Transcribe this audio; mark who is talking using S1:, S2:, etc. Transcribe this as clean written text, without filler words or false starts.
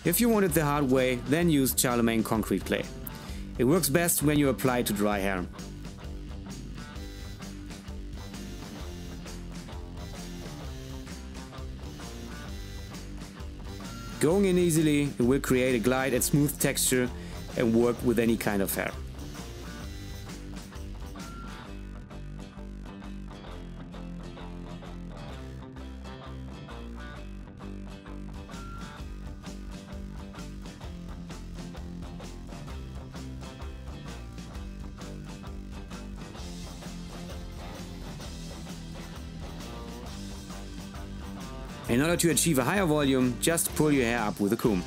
S1: If you want it the hard way, then use CHARLEMAGNE concrete clay. It works best when you apply to dry hair. Going in easily, it will create a glide and smooth texture and work with any kind of hair. In order to achieve a higher volume, just pull your hair up with a comb.